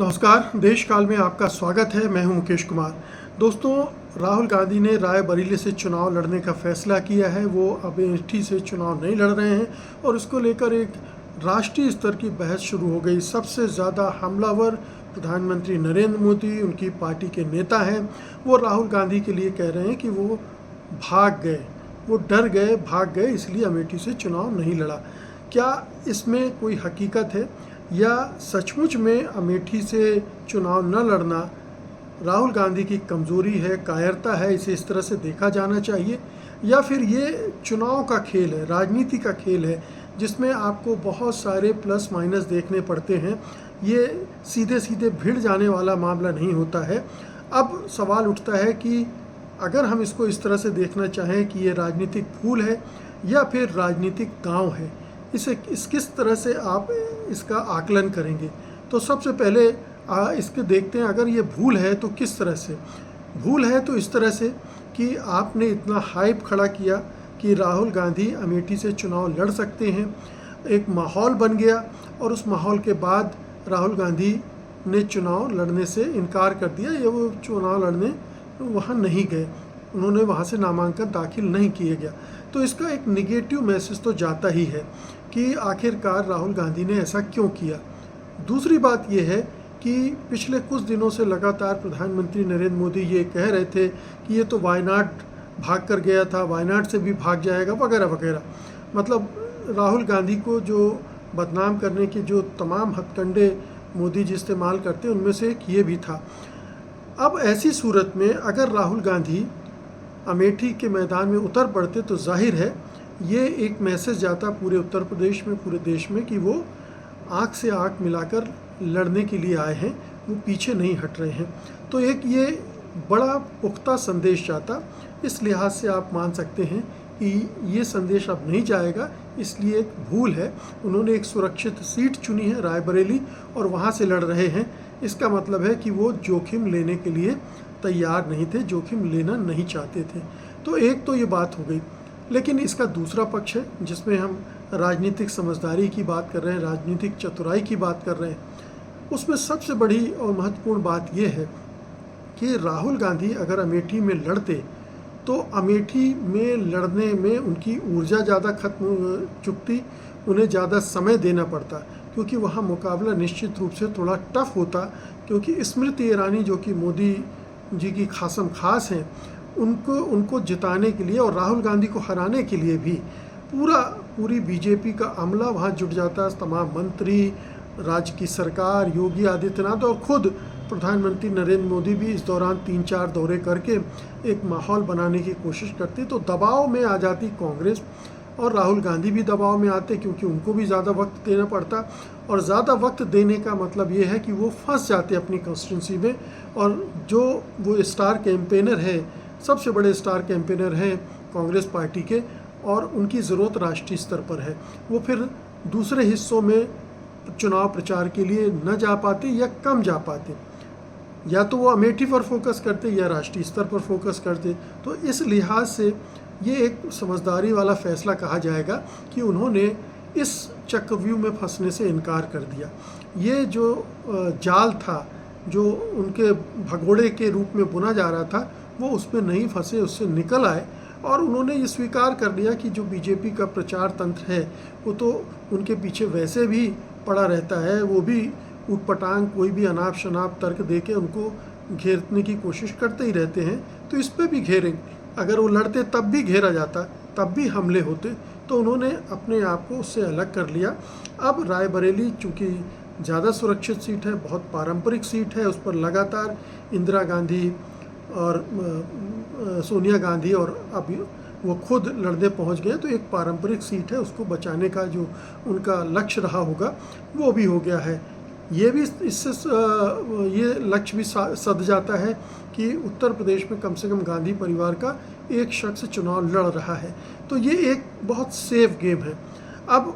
नमस्कार, देश काल में आपका स्वागत है। मैं हूं मुकेश कुमार। दोस्तों, राहुल गांधी ने रायबरेली से चुनाव लड़ने का फैसला किया है। वो अमेठी से चुनाव नहीं लड़ रहे हैं और इसको लेकर एक राष्ट्रीय स्तर की बहस शुरू हो गई। सबसे ज़्यादा हमलावर प्रधानमंत्री नरेंद्र मोदी, उनकी पार्टी के नेता हैं, वो राहुल गांधी के लिए कह रहे हैं कि वो भाग गए, वो डर गए, भाग गए, इसलिए अमेठी से चुनाव नहीं लड़ा। क्या इसमें कोई हकीकत है या सचमुच में अमेठी से चुनाव न लड़ना राहुल गांधी की कमज़ोरी है, कायरता है, इसे इस तरह से देखा जाना चाहिए? या फिर ये चुनाव का खेल है, राजनीति का खेल है, जिसमें आपको बहुत सारे प्लस माइनस देखने पड़ते हैं? ये सीधे सीधे भिड़ जाने वाला मामला नहीं होता है। अब सवाल उठता है कि अगर हम इसको इस तरह से देखना चाहें कि ये राजनीतिक भूल है या फिर राजनीतिक गांव है, इसे किस तरह से आप इसका आकलन करेंगे? तो सबसे पहले इसके देखते हैं, अगर ये भूल है तो किस तरह से भूल है। तो इस तरह से कि आपने इतना हाइप खड़ा किया कि राहुल गांधी अमेठी से चुनाव लड़ सकते हैं, एक माहौल बन गया और उस माहौल के बाद राहुल गांधी ने चुनाव लड़ने से इनकार कर दिया या वो चुनाव लड़ने वहाँ नहीं गए, उन्होंने वहाँ से नामांकन दाखिल नहीं किया गया। तो इसका एक निगेटिव मैसेज तो जाता ही है कि आखिरकार राहुल गांधी ने ऐसा क्यों किया। दूसरी बात यह है कि पिछले कुछ दिनों से लगातार प्रधानमंत्री नरेंद्र मोदी ये कह रहे थे कि ये तो वायनाड भाग कर गया था, वायनाड से भी भाग जाएगा, वगैरह वगैरह। मतलब राहुल गांधी को जो बदनाम करने के जो तमाम हथकंडे मोदी जी इस्तेमाल करते उनमें से एक ये भी था। अब ऐसी सूरत में अगर राहुल गांधी अमेठी के मैदान में उतर पड़ते तो जाहिर है ये एक मैसेज जाता पूरे उत्तर प्रदेश में, पूरे देश में, कि वो आँख से आँख मिलाकर लड़ने के लिए आए हैं, वो पीछे नहीं हट रहे हैं। तो एक ये बड़ा पुख्ता संदेश जाता। इस लिहाज से आप मान सकते हैं कि ये संदेश अब नहीं जाएगा, इसलिए एक भूल है। उन्होंने एक सुरक्षित सीट चुनी है, रायबरेली, और वहाँ से लड़ रहे हैं। इसका मतलब है कि वो जोखिम लेने के लिए तैयार नहीं थे, जोखिम लेना नहीं चाहते थे। तो एक तो ये बात हो गई। लेकिन इसका दूसरा पक्ष है जिसमें हम राजनीतिक समझदारी की बात कर रहे हैं, राजनीतिक चतुराई की बात कर रहे हैं। उसमें सबसे बड़ी और महत्वपूर्ण बात यह है कि राहुल गांधी अगर अमेठी में लड़ते तो अमेठी में लड़ने में उनकी ऊर्जा ज़्यादा खत्म चुकती, उन्हें ज़्यादा समय देना पड़ता, क्योंकि वहाँ मुकाबला निश्चित रूप से थोड़ा टफ होता। क्योंकि स्मृति ईरानी जो कि मोदी जी की खासम खास हैं, उनको जिताने के लिए और राहुल गांधी को हराने के लिए भी पूरी बीजेपी का अमला वहाँ जुट जाता। तमाम मंत्री, राज्य की सरकार, योगी आदित्यनाथ और खुद प्रधानमंत्री नरेंद्र मोदी भी इस दौरान 3-4 दौरे करके एक माहौल बनाने की कोशिश करते। तो दबाव में आ जाती कांग्रेस और राहुल गांधी भी दबाव में आते, क्योंकि उनको भी ज़्यादा वक्त देना पड़ता। और ज़्यादा वक्त देने का मतलब ये है कि वो फंस जाते अपनी कॉन्स्टिट्यूंसी में। और जो वो स्टार कैंपेनर है, सबसे बड़े स्टार कैंपेनर हैं कांग्रेस पार्टी के, और उनकी ज़रूरत राष्ट्रीय स्तर पर है, वो फिर दूसरे हिस्सों में चुनाव प्रचार के लिए न जा पाते या कम जा पाते। या तो वो अमेठी पर फोकस करते या राष्ट्रीय स्तर पर फोकस करते। तो इस लिहाज से ये एक समझदारी वाला फैसला कहा जाएगा कि उन्होंने इस चक्रव्यूह में फंसने से इनकार कर दिया। ये जो जाल था, जो उनके भगोड़े के रूप में बुना जा रहा था, वो उसमें नहीं फंसे, उससे निकल आए और उन्होंने ये स्वीकार कर लिया कि जो बीजेपी का प्रचार तंत्र है वो तो उनके पीछे वैसे भी पड़ा रहता है, वो भी उटपटांग कोई भी अनाप शनाप तर्क दे के उनको घेरने की कोशिश करते ही रहते हैं। तो इस पर भी घेरेंगे, अगर वो लड़ते तब भी घेरा जाता, तब भी हमले होते। तो उन्होंने अपने आप को उससे अलग कर लिया। अब रायबरेली चूँकि ज़्यादा सुरक्षित सीट है, बहुत पारंपरिक सीट है, उस पर लगातार इंदिरा गांधी और सोनिया गांधी और अब वो खुद लड़ने पहुंच गए। तो एक पारंपरिक सीट है, उसको बचाने का जो उनका लक्ष्य रहा होगा वो भी हो गया है। ये भी इससे ये लक्ष्य भी सध जाता है कि उत्तर प्रदेश में कम से कम गांधी परिवार का एक शख्स चुनाव लड़ रहा है। तो ये एक बहुत सेफ गेम है। अब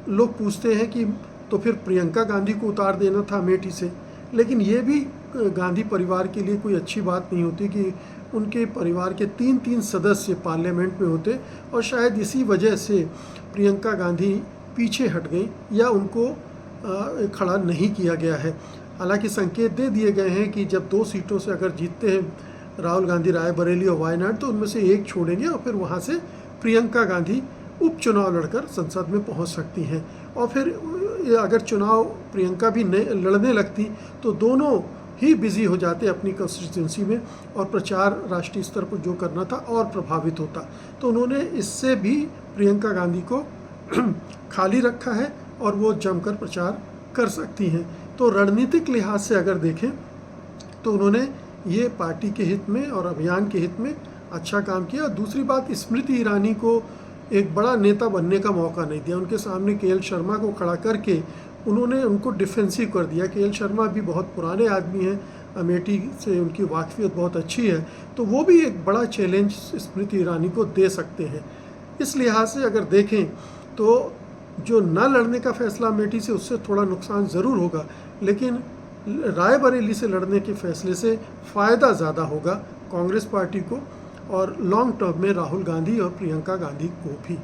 लोग पूछते हैं कि तो फिर प्रियंका गांधी को उतार देना था अमेठी से, लेकिन ये भी गांधी परिवार के लिए कोई अच्छी बात नहीं होती कि उनके परिवार के 3-3 सदस्य पार्लियामेंट में होते, और शायद इसी वजह से प्रियंका गांधी पीछे हट गई या उनको खड़ा नहीं किया गया है। हालांकि संकेत दे दिए गए हैं कि जब 2 सीटों से अगर जीतते हैं राहुल गांधी रायबरेली और वायनाड, तो उनमें से एक छोड़ेंगे और फिर वहाँ से प्रियंका गांधी उपचुनाव लड़कर संसद में पहुँच सकती हैं। और फिर अगर चुनाव प्रियंका भी लड़ने लगती तो दोनों ही बिजी हो जाते अपनी कंस्टिट्यूंसी में, और प्रचार राष्ट्रीय स्तर पर जो करना था और प्रभावित होता। तो उन्होंने इससे भी प्रियंका गांधी को खाली रखा है और वो जमकर प्रचार कर सकती हैं। तो रणनीतिक लिहाज से अगर देखें तो उन्होंने ये पार्टी के हित में और अभियान के हित में अच्छा काम किया। दूसरी बात, स्मृति ईरानी को एक बड़ा नेता बनने का मौका नहीं दिया। उनके सामने के.एल. शर्मा को खड़ा करके उन्होंने उनको डिफेंसिव कर दिया। के.एल. शर्मा भी बहुत पुराने आदमी हैं, अमेठी से उनकी वाकफियत बहुत अच्छी है, तो वो भी एक बड़ा चैलेंज स्मृति ईरानी को दे सकते हैं। इस लिहाज से अगर देखें तो जो न लड़ने का फैसला अमेठी से, उससे थोड़ा नुकसान ज़रूर होगा, लेकिन रायबरेली से लड़ने के फैसले से फ़ायदा ज़्यादा होगा कांग्रेस पार्टी को और लॉन्ग टर्म में राहुल गांधी और प्रियंका गांधी को भी।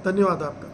धन्यवाद आपका।